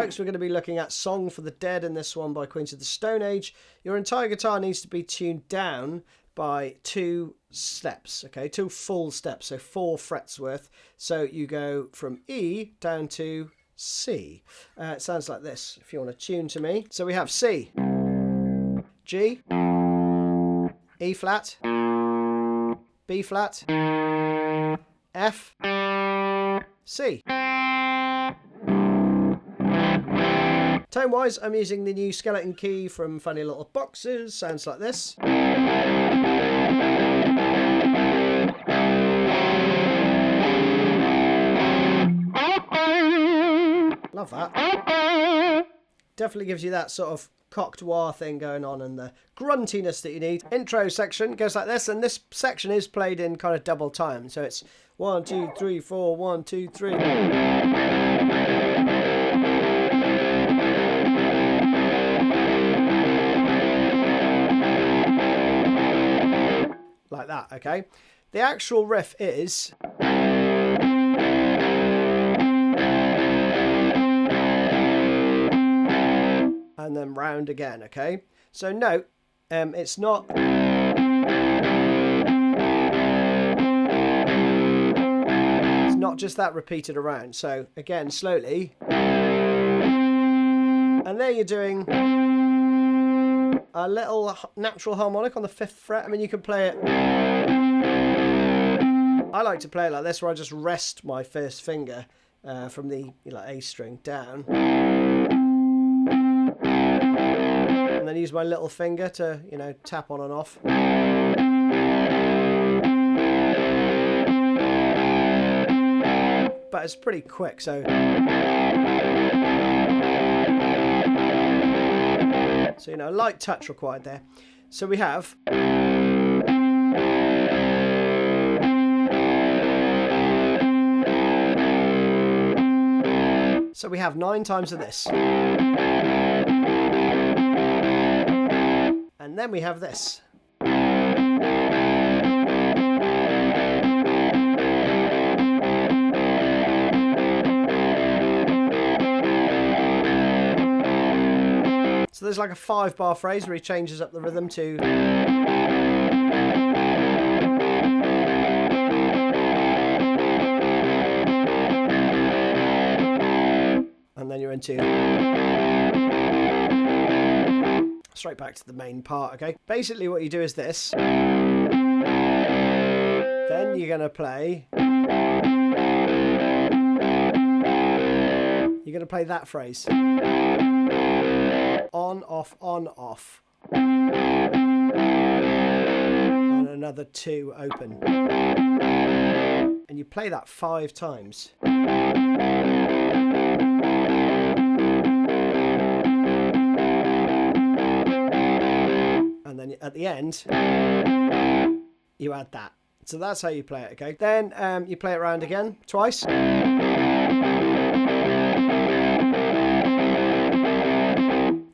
folks, we're going to be looking at Song for the Dead in this one by Queens of the Stone Age. Your entire guitar needs to be tuned down by 2 steps, okay, 2 full steps, so 4 frets worth. So you go from E down to C. It sounds like this if you want to tune to me. So we have C, G, E flat, B flat, F, C. Tone-wise, I'm using the new skeleton key from Funny Little Boxes. Sounds like this. Love that. Definitely gives you that sort of cocked wah thing going on and the gruntiness that you need. Intro section goes like this, and this section is played in kind of double time. So it's 1, 2, 3, 4, 1, 2, 3. Like that, okay? The actual riff is... and then round again, okay? So note, it's not... it's not just that repeated around. So again, slowly. And there you're doing a little natural harmonic on the 5th fret. I mean, you can play it... I like to play it like this, where I just rest my first finger from the A string down. And then use my little finger to, tap on and off. But it's pretty quick, so... So, light touch required there. So we have... So we have 9 times of this. And then we have this. So there's like a 5-bar phrase where he changes up the rhythm to... and then you're into... straight back to the main part, okay? Basically what you do is this. Then you're going to play... you're going to play that phrase. On, off, on, off. And another 2 open. And you play that 5 times. And then at the end, you add that. So that's how you play it, okay? Then you play it around again, twice.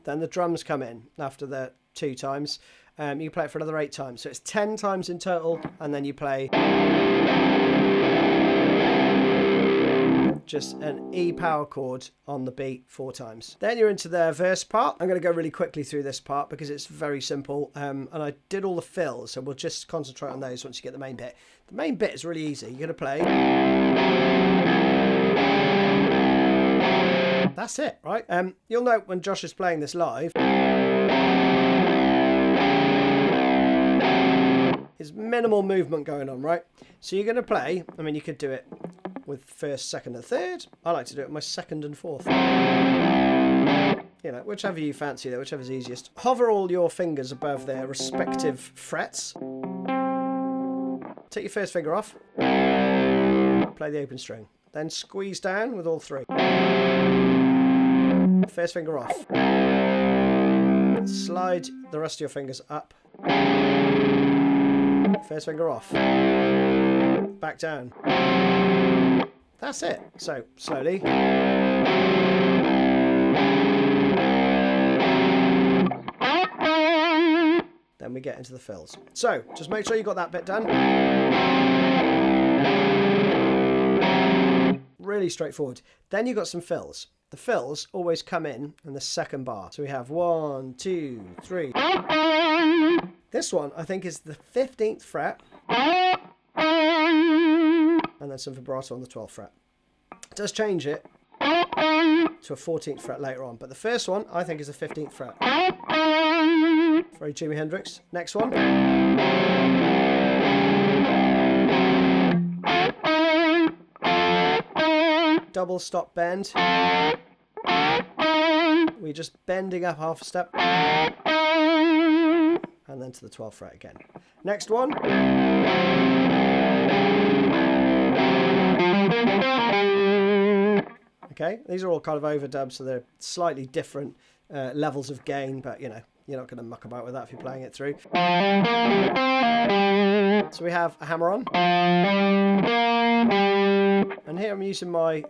Then the drums come in after the 2 times. You play it for another 8 times. So it's 10 times in total, and then you play just an E power chord on the beat 4 times. Then you're into the verse part. I'm going to go really quickly through this part because it's very simple. And I did all the fills, so we'll just concentrate on those once you get the main bit. The main bit is really easy. You're going to play... That's it, right? You'll note when Josh is playing this live, there's minimal movement going on, right? So you're going to play, I mean, you could do it with 1st, 2nd and 3rd. I like to do it with my 2nd and 4th. Whichever you fancy there, whichever's easiest. Hover all your fingers above their respective frets. Take your 1st finger off. Play the open string. Then squeeze down with all 3. 1st finger off. Slide the rest of your fingers up. 1st finger off. Back down. That's it. So, slowly. Then we get into the fills. So, just make sure you got that bit done. Really straightforward. Then you've got some fills. The fills always come in the second bar. So we have 1, 2, 3. This one, I think, is the 15th fret. And then some vibrato on the 12th fret. It does change it to a 14th fret later on. But the first one, I think, is the 15th fret. Very Jimi Hendrix. Next one. Double stop bend. We're just bending up half a step. And then to the 12th fret again. Next one. Okay, these are all kind of overdubs, so they're slightly different levels of gain, but you know, you're not going to muck about with that if you're playing it through. So we have a hammer on. And here I'm using my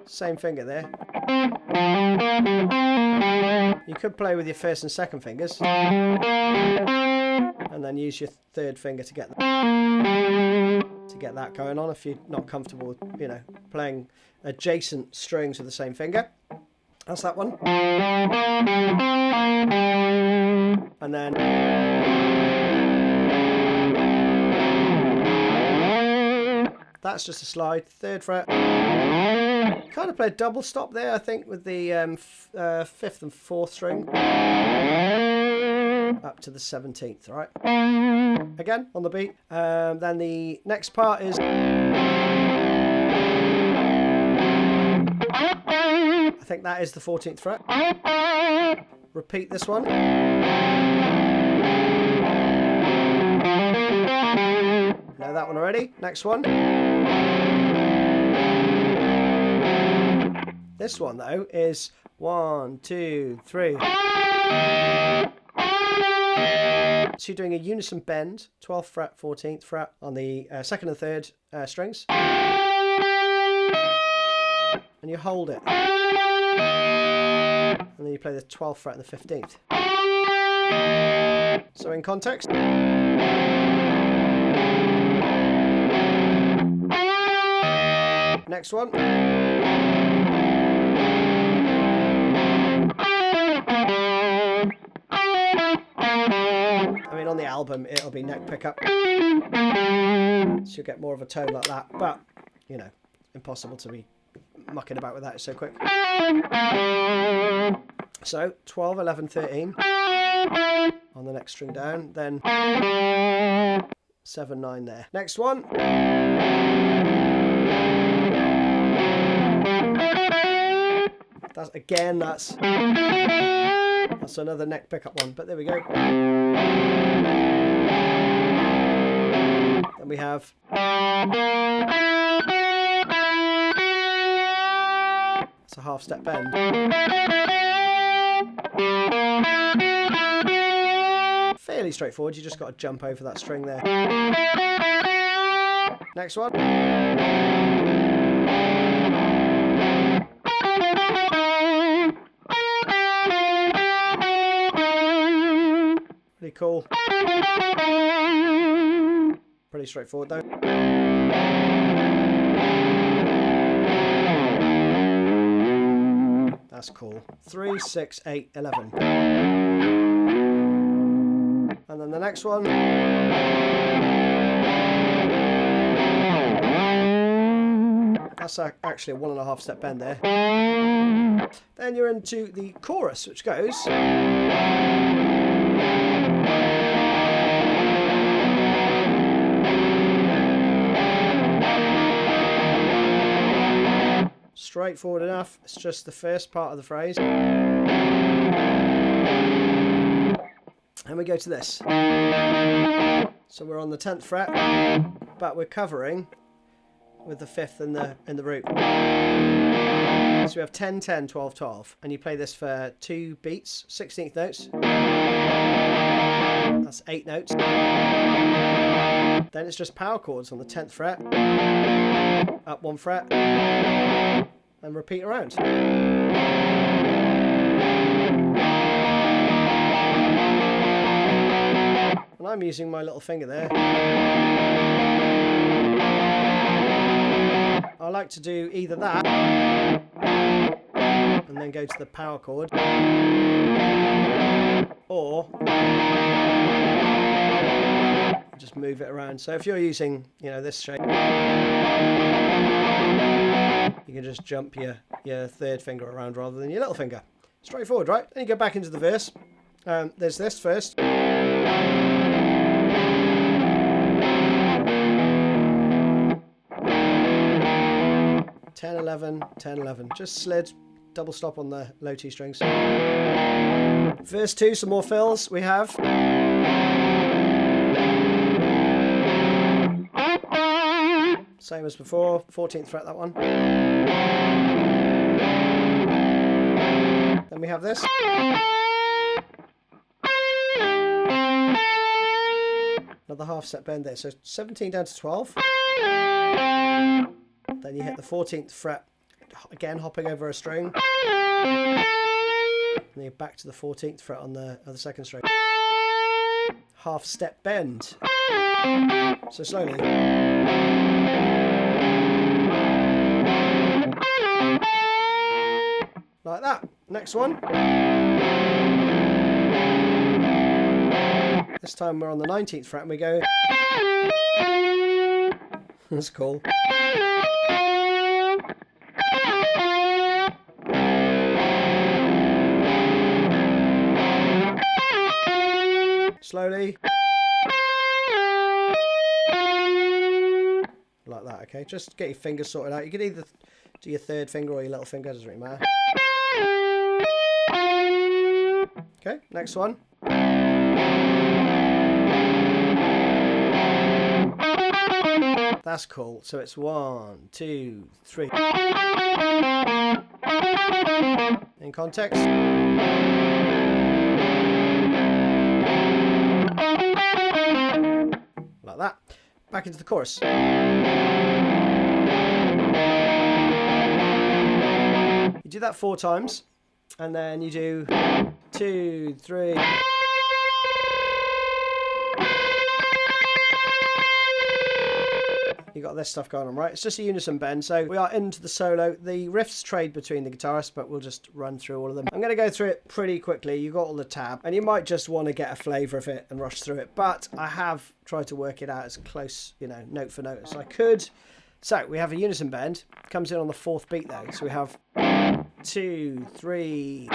same finger there. You could play with your first and second fingers. And then use your third finger to get that going on if you're not comfortable with, you know, playing adjacent strings with the same finger. That's that one. And then that's just a slide, 3rd fret. Kind of play a double stop there, I think, with the 5th and 4th string up to the 17th, all right? Again, on the beat. Then the next part is... I think that is the 14th fret. Repeat this one. Know that one already. Next one. This one, though, is 1, 2, 3. So you're doing a unison bend, 12th fret, 14th fret on the 2nd and 3rd strings. And you hold it. And then you play the 12th fret and the 15th. So in context. Next one. I mean, on the album, it'll be neck pickup. So you'll get more of a tone like that. But, you know, impossible to be mucking about with that so quick. So 12, 11, 13 on the next string down, then 7, 9 there. Next one. That's another neck pickup one, but there we go. Then we have it's a half step bend. Fairly straightforward, you just got to jump over that string there. Next one. Pretty cool. Pretty straightforward though. That's cool. 3, 6, 8, 11. And then the next one. That's actually a 1.5 step bend there. Then you're into the chorus, which goes. Straightforward enough. It's just the first part of the phrase. And we go to this. So we're on the 10th fret, but we're covering with the 5th and the root. So we have 10, 10, 12, 12. And you play this for 2 beats, 16th notes. That's 8 notes. Then it's just power chords on the 10th fret, up 1 fret, and repeat around. And I'm using my little finger there. I like to do either that and then go to the power chord, or just move it around. So if you're using, you know, this shape, you can just jump your third finger around rather than your little finger. Straightforward, right? Then you go back into the verse. There's this first. 10, 11, 10, 11. Just slid, double stop on the low T strings. Verse 2, some more fills we have. Same as before, 14th fret, that one. Then we have this. Another half step bend there, so 17 down to 12. Then you hit the 14th fret, again hopping over a string. And then you're back to the 14th fret on the second string. Half step bend. So slowly. Like that. Next one. This time we're on the 19th fret and we go. That's cool. Slowly. Like that, okay? Just get your fingers sorted out. You can either do your third finger or your little finger, doesn't really matter. Okay, next one. That's cool. So it's 1, 2, 3. In context. Like that. Back into the chorus. You do that 4 times, and then you do 2, 3. You got this stuff going on, right? It's just a unison bend. So we are into the solo. The riffs trade between the guitarists, but we'll just run through all of them. I'm going to go through it pretty quickly. You got all the tab, and you might just want to get a flavour of it and rush through it. But I have tried to work it out as close, you know, note for note as I could. So we have a unison bend. Comes in on the 4th beat though. So we have 2, 3.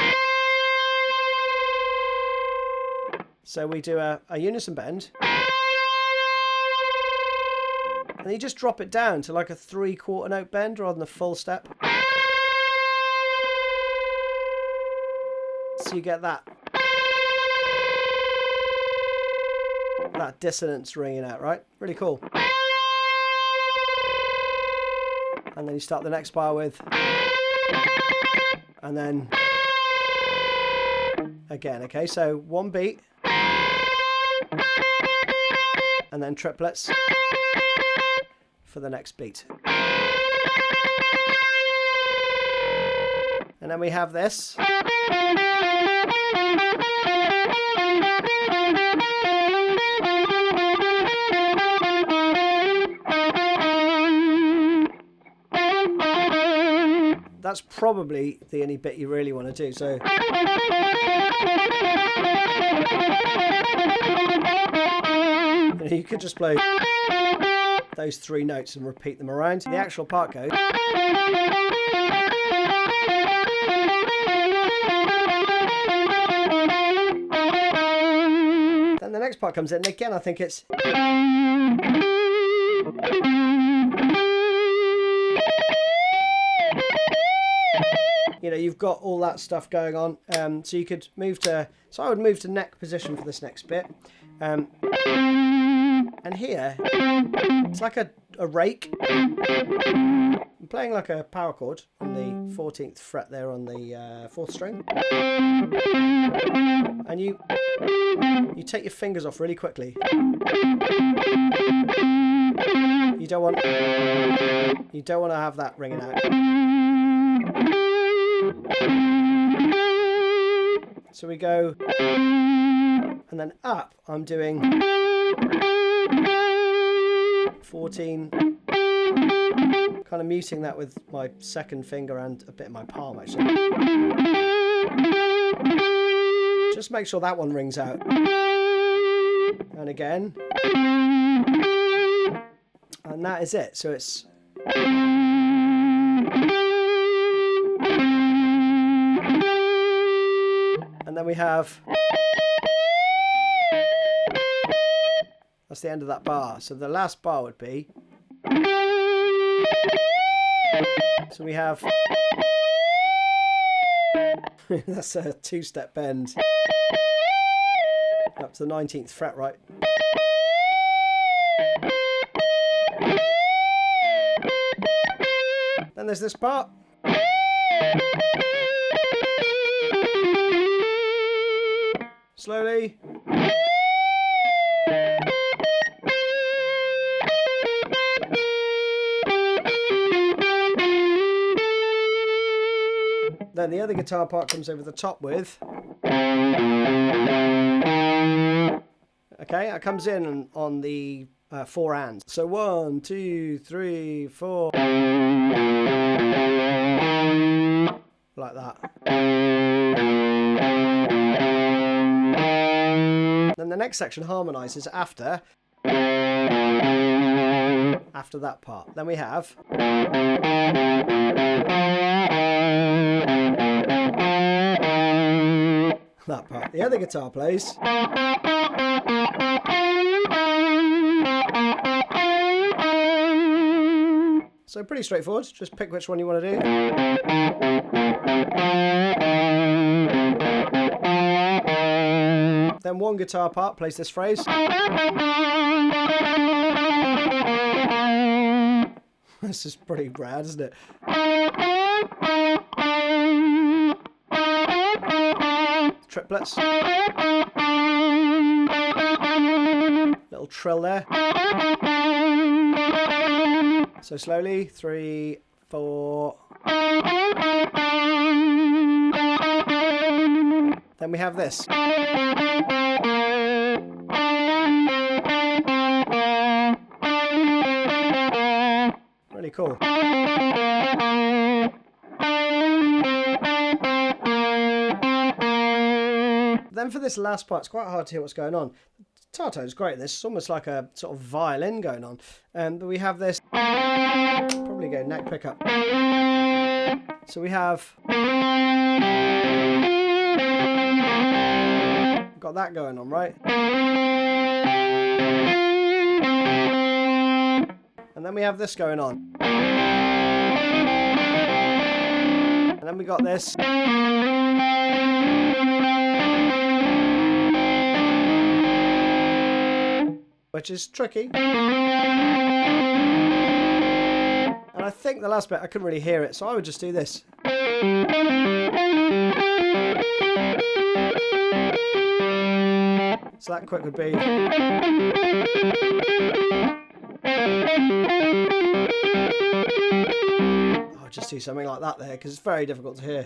So we do a unison bend. And you just drop it down to like a 3/4 note bend rather than a full step. So you get that dissonance ringing out, right? Really cool. And then you start the next bar with, and then again, okay, so 1 beat, and then triplets for the next beat. And then we have this. That's probably the only bit you really want to do. So you could just play those 3 notes and repeat them around. The actual part goes. Then the next part comes in, and again I think it's. You know, you've got all that stuff going on. So you could move to. So I would move to neck position for this next bit. And here, it's like a rake. I'm playing like a power chord on the 14th fret there on the 4th string. And you take your fingers off really quickly. You don't want to have that ringing out. So we go, and then up, I'm doing 14, Kind of muting that with my second finger and a bit of my palm, actually. Just make sure that one rings out. And again. And that is it. So it's... And then we have... That's the end of that bar. So the last bar would be... So we have... That's a 2-step bend. Up to the 19th fret, right? Then there's this part. Slowly. Then the other guitar part comes over the top with... Okay, that comes in on the 4 ands. So 1, 2, 3, 4. Like that. Then the next section harmonises after that part. Then we have... that part. The other guitar plays... So pretty straightforward, just pick which one you want to do. Then one guitar part plays this phrase. This is pretty rad, isn't it? Triplets. Little trill there. So slowly, 3, 4. Then we have this. Really cool. Then for this last part, it's quite hard to hear what's going on. Guitar tone's great. There's almost like a sort of violin going on. But we have this... Probably go neck pickup. So we have... Got that going on, right? And then we have this going on. And then we got this... Which is tricky. And I think the last bit, I couldn't really hear it, so I would just do this. So that quick would be... I'll just do something like that there, because it's very difficult to hear.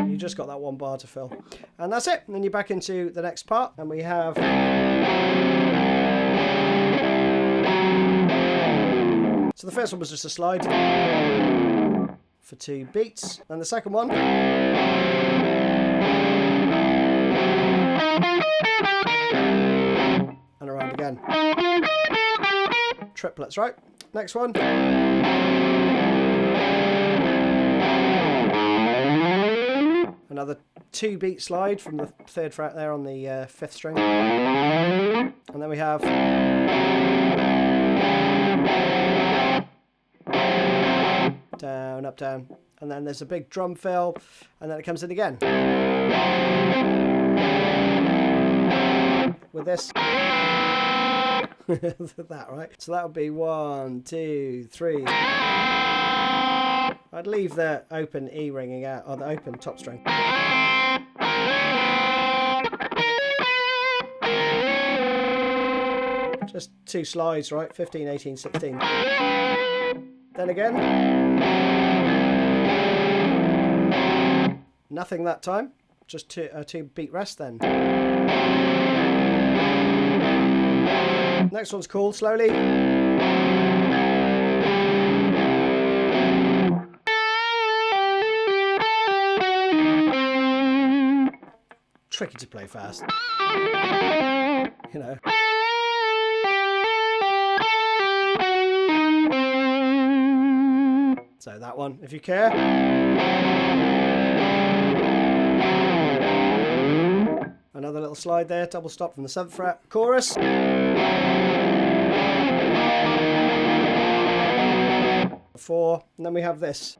You just got that one bar to fill. And that's it. And then you're back into the next part, and we have... So the first one was just a slide for 2 beats. And the second one... And around again. Triplets, right? Next one. Another 2 beat slide from the 3rd fret there on the 5th string. And then we have... Down, up, down. And then there's a big drum fill. And then it comes in again. With this. That, right? So that would be 1, 2, 3. I'd leave the open E ringing out, or the open top string. Just 2 slides, right? 15, 18, 16. Then again. Nothing that time. Just 2 beat rest then. Next one's cool, slowly. tricky to play fast. You know. So that one, if you care. Another little slide there, double stop from the 7th fret. Chorus. 4, and then we have this.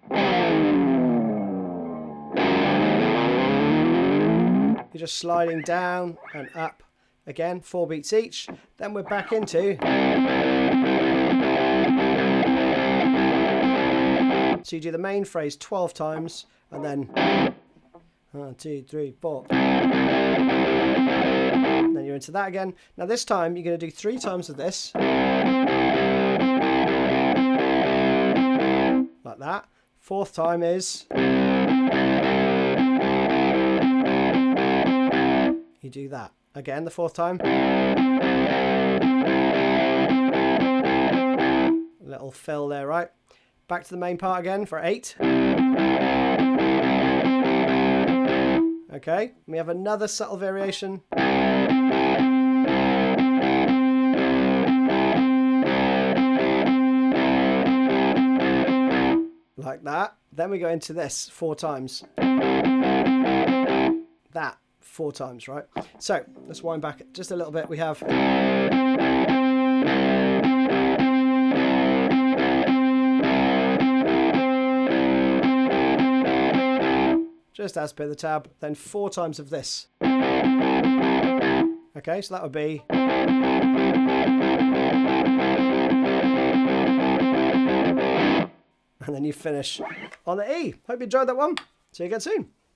You're just sliding down and up. Again, 4 beats each. Then we're back into. So you do the main phrase 12 times, and then 1, 2, 3, 4. And then you're into that again. Now this time you're going to do 3 times of this. Like that. 4th time is. You do that. Again, the 4th time. Little fill there, right? Back to the main part again for 8. Okay, we have another subtle variation. Like that. Then we go into this 4 times. That 4 times, right? So let's wind back just a little bit. We have. Just as per the tab, then 4 times of this. Okay, so that would be. And then you finish on the E. Hope you enjoyed that one. See you again soon.